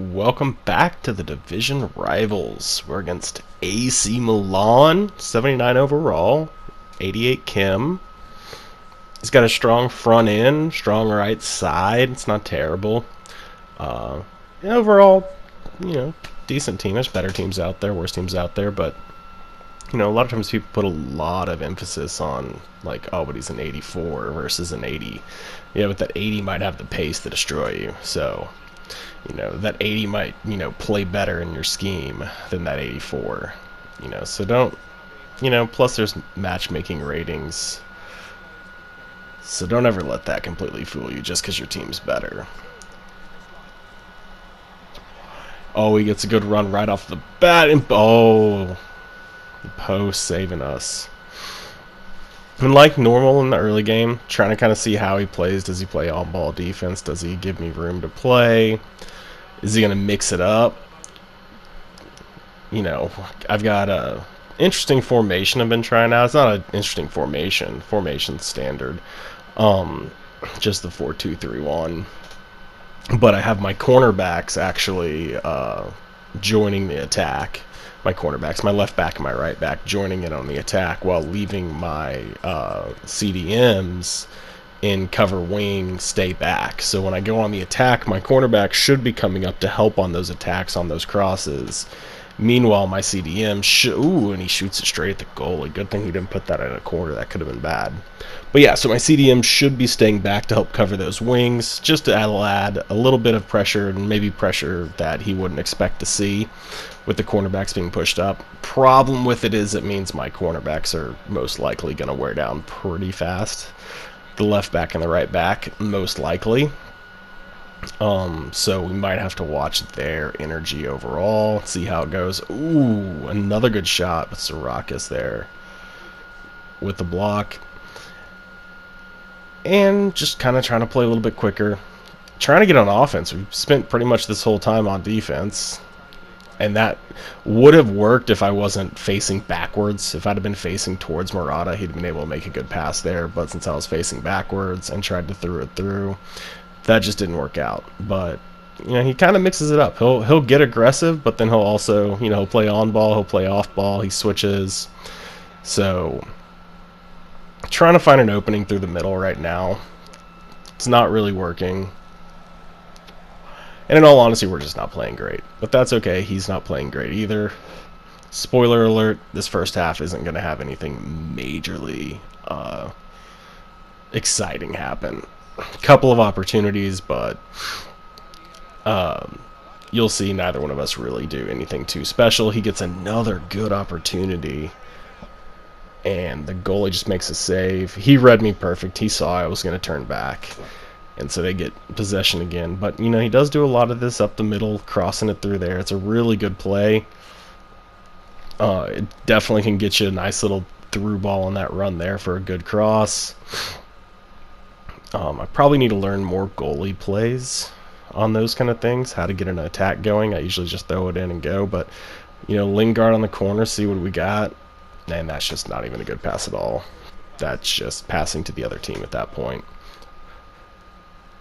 Welcome back to the division rivals. We're against AC Milan, 79 overall, 88 Kim. He's got a strong front end, strong right side. It's not terrible. Uh, Overall, decent team. There's better teams out there, worse teams out there, but a lot of times people put a lot of emphasis on like, oh, but he's an 84 versus an 80. Yeah, but that 80 might have the pace to destroy you. So that 80 might, play better in your scheme than that 84. So don't, plus there's matchmaking ratings. So don't ever let that completely fool you just because your team's better. Oh, he gets a good run right off the bat, and the post saving us. And like normal in the early game, trying to kind of see how he plays. Does he play on-ball defense? Does he give me room to play? Is he going to mix it up? I've got a interesting formation I've been trying out. It's not an interesting formation. Formation's standard. Just the 4-2-3-1. But I have my cornerbacks actually joining the attack. My cornerbacks, my left back and my right back, joining in on the attack while leaving my CDMs in cover wing, stay back. So when I go on the attack, my cornerback should be coming up to help on those attacks, on those crosses. Meanwhile, my CDM and he shoots it straight at the goalie. Good thing he didn't put that in a corner. That could have been bad. But yeah, so my CDM should be staying back to help cover those wings, just to add a little bit of pressure, and maybe pressure that he wouldn't expect to see with the cornerbacks being pushed up. Problem with it is it means my cornerbacks are most likely going to wear down pretty fast. The left back and the right back, most likely. So we might have to watch their energy overall, see how it goes. Ooh, another good shot with Sarakas there with the block. And just kind of trying to play a little bit quicker. Trying to get on offense. We've spent pretty much this whole time on defense. And that would have worked if I wasn't facing backwards. If I'd have been facing towards Murata, he'd have been able to make a good pass there. But since I was facing backwards and tried to throw it through, that just didn't work out. But he kind of mixes it up. He'll get aggressive, but then he'll also he'll play on ball, he'll play off ball, he switches. So trying to find an opening through the middle right now. It's not really working. And in all honesty, we're just not playing great. But that's okay. He's not playing great either. Spoiler alert, this first half isn't going to have anything majorly exciting happen. A couple of opportunities, but you'll see neither one of us really do anything too special. He gets another good opportunity, and the goalie just makes a save. He read me perfect. He saw I was going to turn back. And so they get possession again. But, he does do a lot of this up the middle, crossing it through there. It's a really good play. It definitely can get you a nice little through ball on that run there for a good cross. I probably need to learn more goalie plays on those kind of things, how to get an attack going. I usually just throw it in and go. But, Lingard on the corner, see what we got. And that's just not even a good pass at all. That's just passing to the other team at that point.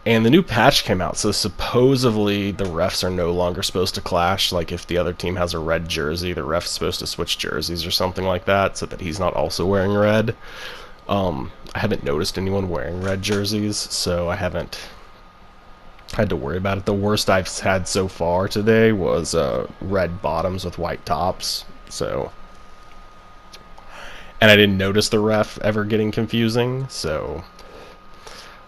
And the new patch came out, so supposedly the refs are no longer supposed to clash. Like if the other team has a red jersey, the ref's supposed to switch jerseys or something like that, so that he's not also wearing red. I haven't noticed anyone wearing red jerseys, so I haven't had to worry about it. The worst I've had so far today was red bottoms with white tops. And I didn't notice the ref ever getting confusing, so...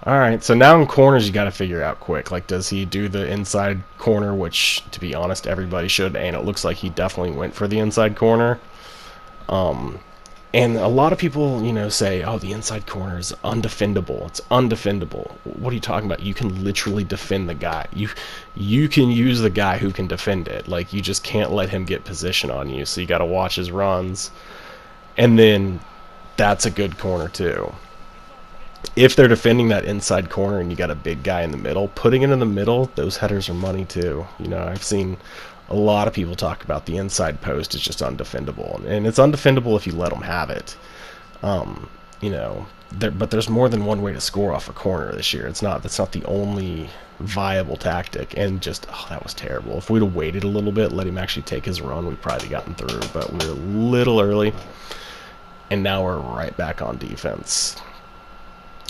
Alright, so now in corners you got to figure out quick. Like, does he do the inside corner, which, to be honest, everybody should, and it looks like he definitely went for the inside corner. And a lot of people, say, oh, the inside corner is undefendable. It's undefendable. What are you talking about? You can literally defend the guy. You can use the guy who can defend it. Like, you just can't let him get position on you, so you got to watch his runs. And then that's a good corner, too. If they're defending that inside corner and you got a big guy in the middle, putting it in the middle, those headers are money too. I've seen a lot of people talk about the inside post is just undefendable, and it's undefendable if you let them have it. you know, but there's more than one way to score off a corner this year. That's not the only viable tactic. And just, oh, that was terrible. If we'd have waited a little bit, let him actually take his run, we'd probably gotten through. But we were a little early, and now we're right back on defense.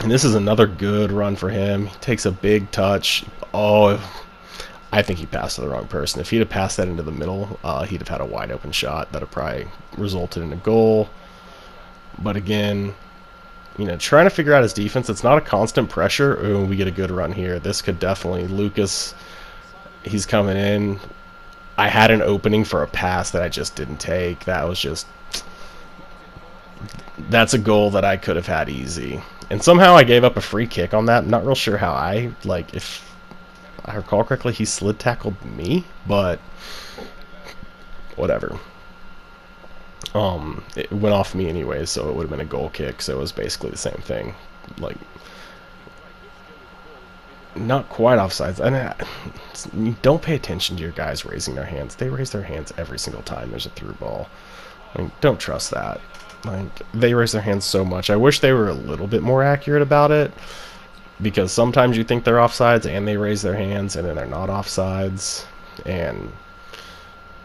And this is another good run for him. He takes a big touch. Oh, I think he passed to the wrong person. If he'd have passed that into the middle, he'd have had a wide open shot that would probably resulted in a goal. But again, you know, trying to figure out his defense. It's not a constant pressure. Ooh, we get a good run here. This could definitely, Lucas, he's coming in. I had an opening for a pass that I just didn't take. That was just, that's a goal that I could have had easy. And somehow I gave up a free kick on that. I'm not real sure how if I recall correctly, he slid tackled me, but whatever. It went off me anyway, so it would have been a goal kick, so it was basically the same thing. Like, not quite offsides. And you don't pay attention to your guys raising their hands. They raise their hands every single time there's a through ball. I mean, don't trust that. Like, they raise their hands so much. I wish they were a little bit more accurate about it, because sometimes you think they're offsides and they raise their hands and then they're not offsides. And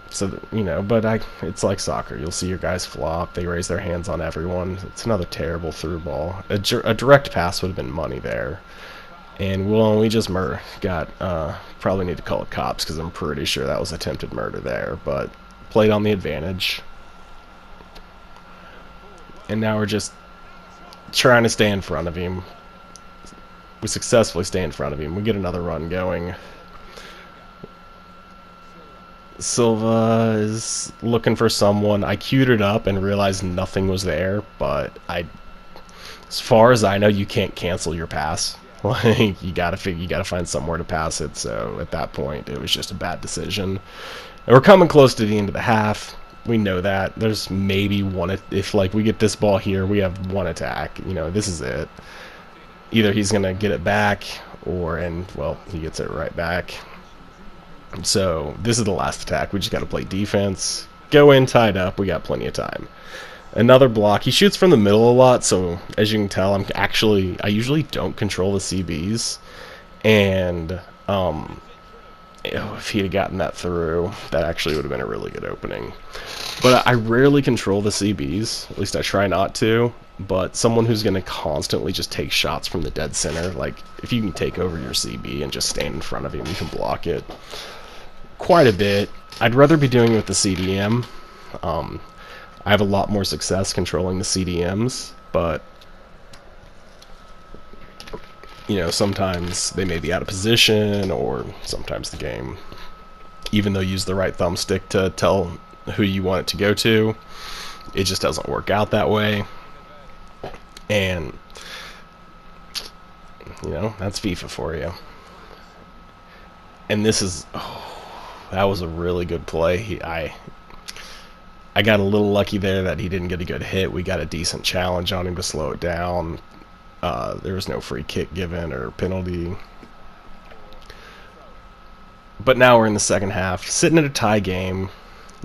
so, you know, but it's like soccer. You'll see your guys flop. They raise their hands on everyone. It's another terrible through ball. A direct pass would have been money there. And we just probably need to call the cops, because I'm pretty sure that was attempted murder there. But played on the advantage. And now we're just trying to stay in front of him. We successfully stay in front of him. We get another run going. Silva is looking for someone. I queued it up and realized nothing was there, but as far as I know, you can't cancel your pass. Like, you gotta find somewhere to pass it. So at that point, it was just a bad decision. And we're coming close to the end of the half. We know that. There's maybe one, if like we get this ball here, we have one attack. You know, this is it. Either he's gonna get it back, well, he gets it right back. So this is the last attack. We just got to play defense, go in tied up. We got plenty of time. Another block. He shoots from the middle a lot, so as you can tell, I usually don't control the CBs, and if he had gotten that through, that actually would have been a really good opening. But I rarely control the CBs. At least I try not to. But someone who's going to constantly just take shots from the dead center, like if you can take over your CB and just stand in front of him, you can block it quite a bit. I'd rather be doing it with the CDM. I have a lot more success controlling the CDMs, but you know, sometimes they may be out of position, or sometimes the game, even though you use the right thumbstick to tell who you want it to go to, it just doesn't work out that way. And you know, that's FIFA for you. And this is, that was a really good play. I got a little lucky there that he didn't get a good hit. We got a decent challenge on him to slow it down. There was no free kick given or penalty. But now we're in the second half, sitting at a tie game.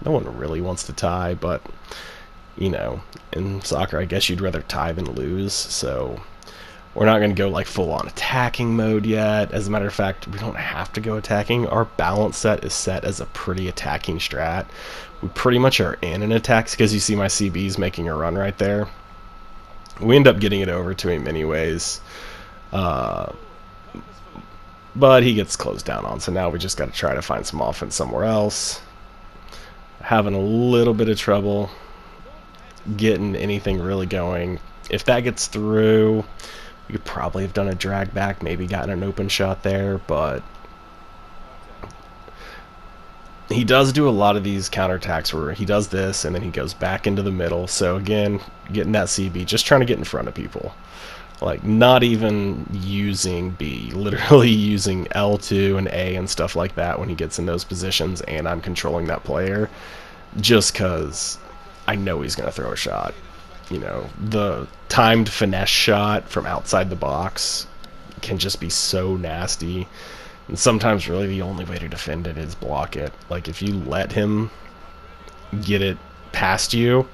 No one really wants to tie, but you know, in soccer, I guess you'd rather tie than lose. So we're not going to go like full-on attacking mode yet. As a matter of fact, we don't have to go attacking. Our balance set is set as a pretty attacking strat. We pretty much are in an attack, because you see my CB's making a run right there. We end up getting it over to him anyways. But he gets closed down on, so now we just got to try to find some offense somewhere else. Having a little bit of trouble getting anything really going. If that gets through, we could probably have done a drag back, maybe gotten an open shot there, but he does do a lot of these counterattacks where he does this and then he goes back into the middle. So again, getting that CB, just trying to get in front of people. Like, not even using B, literally using L2 and A and stuff like that when he gets in those positions and I'm controlling that player, just because I know he's going to throw a shot. You know, the timed finesse shot from outside the box can just be so nasty. And sometimes really the only way to defend it is block it. Like, if you let him get it past you,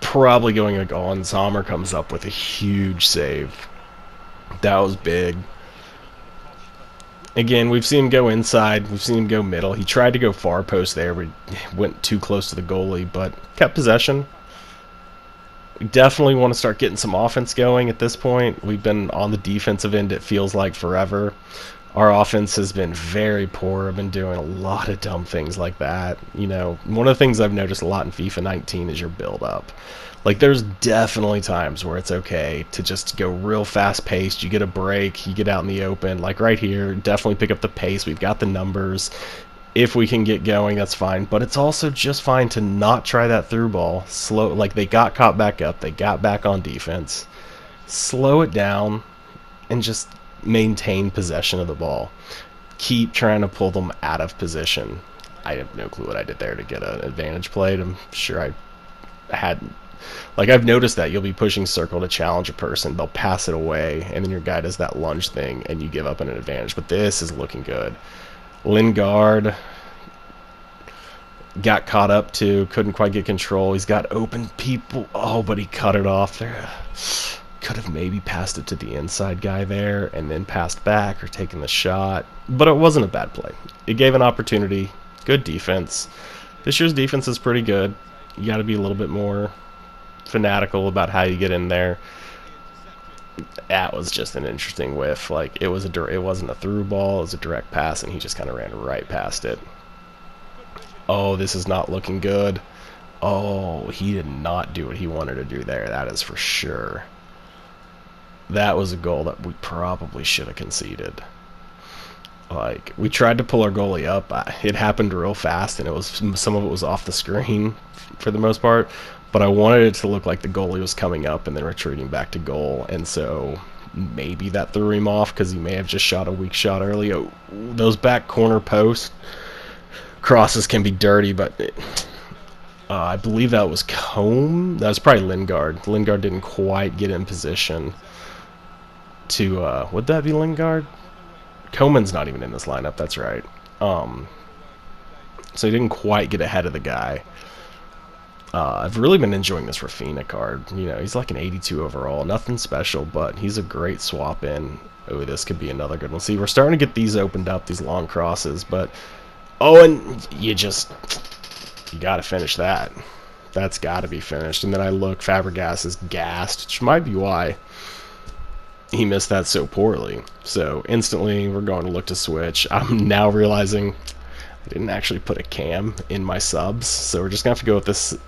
probably going a goal, and Sommer comes up with a huge save. That was big. Again, we've seen him go inside. We've seen him go middle. He tried to go far post there, but he went too close to the goalie, but kept possession. We definitely want to start getting some offense going at this point. We've been on the defensive end, it feels like, forever. Our offense has been very poor. I've been doing a lot of dumb things like that. You know, one of the things I've noticed a lot in FIFA 19 is your build-up. Like, there's definitely times where it's okay to just go real fast-paced. You get a break, you get out in the open. Like right here, definitely pick up the pace. We've got the numbers. If we can get going, that's fine. But it's also just fine to not try that through ball. Slow, like they got caught back up. They got back on defense. Slow it down and just maintain possession of the ball. Keep trying to pull them out of position. I have no clue what I did there to get an advantage played. I'm sure I hadn't. Like, I've noticed that you'll be pushing circle to challenge a person, they'll pass it away, and then your guy does that lunge thing, and you give up an advantage. But this is looking good. Lingard got caught up too, couldn't quite get control. He's got open people. Oh, but he cut it off there. Could have maybe passed it to the inside guy there, and then passed back or taken the shot. But it wasn't a bad play. It gave an opportunity. Good defense. This year's defense is pretty good. You got to be a little bit more fanatical about how you get in there. That was just an interesting whiff. Like, it wasn't a through ball, it was a direct pass, and he just kind of ran right past it. Oh, this is not looking good. Oh, he did not do what he wanted to do there, that is for sure. That was a goal that we probably should have conceded. Like, we tried to pull our goalie up. It happened real fast, and some of it was off the screen for the most part. But I wanted it to look like the goalie was coming up and then retreating back to goal. And so maybe that threw him off because he may have just shot a weak shot early. Oh, those back corner post crosses can be dirty, but I believe that was Combe. That was probably Lingard. Lingard didn't quite get in position to... would that be Lingard? Coleman's not even in this lineup, that's right. So he didn't quite get ahead of the guy. I've really been enjoying this Rafinha card. You know, he's like an 82 overall. Nothing special, but he's a great swap in. Oh, this could be another good one. See, we're starting to get these opened up, these long crosses, but... Oh, and you got to finish that. That's got to be finished. And then I look, Fabregas is gassed, which might be why he missed that so poorly. So instantly, we're going to look to switch. I'm now realizing... I didn't actually put a cam in my subs, so we're just going to have to go with this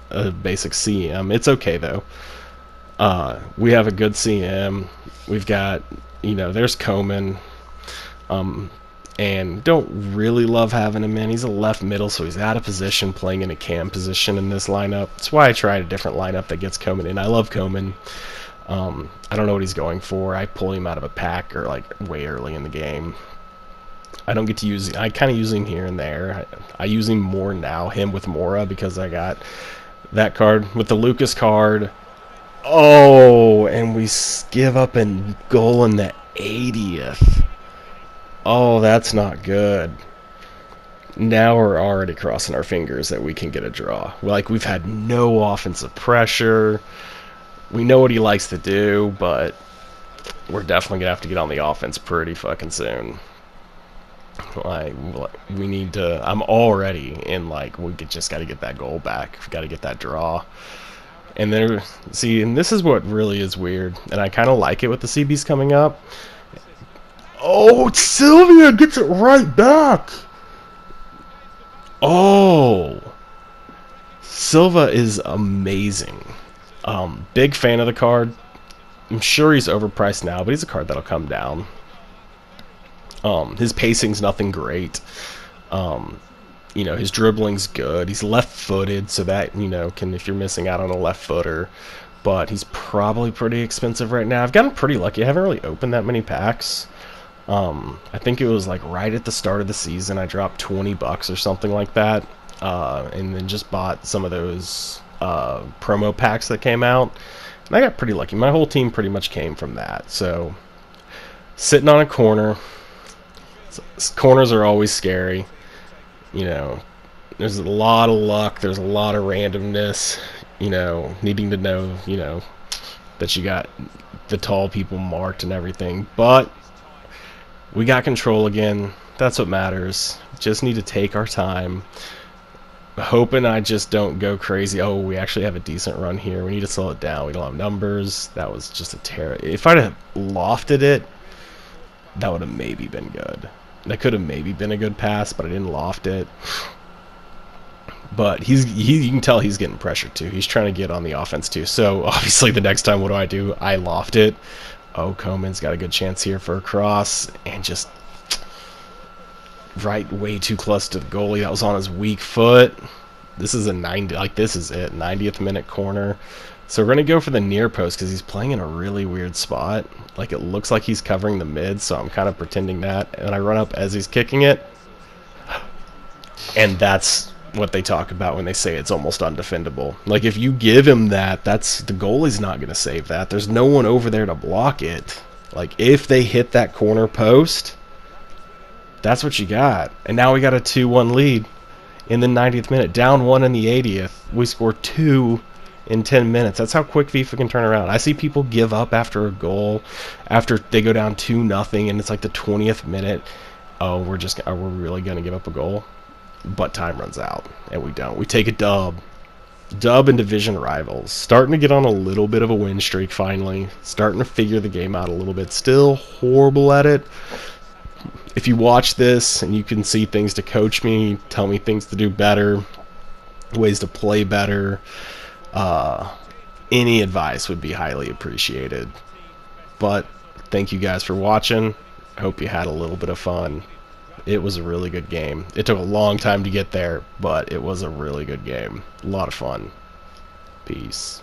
basic CM. It's okay, though. We have a good CM. We've got, you know, there's Coman. And don't really love having him in. He's a left middle, so he's out of position playing in a cam position in this lineup. That's why I tried a different lineup that gets Coman in. I love Coman. I don't know what he's going for. I pull him out of a pack or like way early in the game. I don't get to use... I kind of use him here and there. I use him more now, him with Mora, because I got that card. With the Lucas card... Oh, and we give up a goal in the 80th. Oh, that's not good. Now we're already crossing our fingers that we can get a draw. Like, we've had no offensive pressure. We know what he likes to do, but we're definitely going to have to get on the offense pretty fucking soon. Like, we need to... I'm already in, like, we just got to get that goal back. We've got to get that draw. And then, see, and this is what really is weird, and I kind of like it with the CBs coming up. Oh, Sylvia gets it right back! Oh! Silva is amazing. Big fan of the card. I'm sure he's overpriced now, but he's a card that'll come down. His pacing's nothing great. You know, his dribbling's good. He's left-footed, so that, you know, can, if you're missing out on a left footer. But he's probably pretty expensive right now. I've gotten pretty lucky. I haven't really opened that many packs. I think it was like right at the start of the season. I dropped 20 bucks or something like that, and then just bought some of those promo packs that came out. And I got pretty lucky. My whole team pretty much came from that. So, sitting on a corner. Corners are always scary. You know, there's a lot of luck. There's a lot of randomness. needing to know, that you got the tall people marked and everything. But we got control again. That's what matters. Just need to take our time. Hoping I just don't go crazy. Oh, we actually have a decent run here. We need to slow it down. We don't have numbers. That was just a terror. If I'd have lofted it, that would have maybe been good. That could have maybe been a good pass, but I didn't loft it. But you can tell he's getting pressured too. He's trying to get on the offense too. So obviously the next time, what do? I loft it. Oh, Koeman's got a good chance here for a cross, and just right way too close to the goalie. That was on his weak foot. This is a 90, like this is it, 90th minute corner. So we're going to go for the near post because he's playing in a really weird spot. Like it looks like he's covering the mid, so I'm kind of pretending that. And I run up as he's kicking it. And that's what they talk about when they say it's almost undefendable. Like if you give him that, that's the goalie's not going to save that. There's no one over there to block it. Like if they hit that corner post, that's what you got. And now we got a 2-1 lead in the 90th minute. Down 1 in the 80th. We score 2 in 10 minutes. That's how quick FIFA can turn around. I see people give up after a goal, after they go down 2-0, and it's like the 20th minute. Oh, we're really going to give up a goal? But time runs out, and we don't. We take a dub. Dub and division rivals. Starting to get on a little bit of a win streak finally. Starting to figure the game out a little bit. Still horrible at it. If you watch this and you can see things to coach me, tell me things to do better, ways to play better, any advice would be highly appreciated. But thank you guys for watching. I hope you had a little bit of fun. It was a really good game. It took a long time to get there, but it was a really good game. A lot of fun. Peace.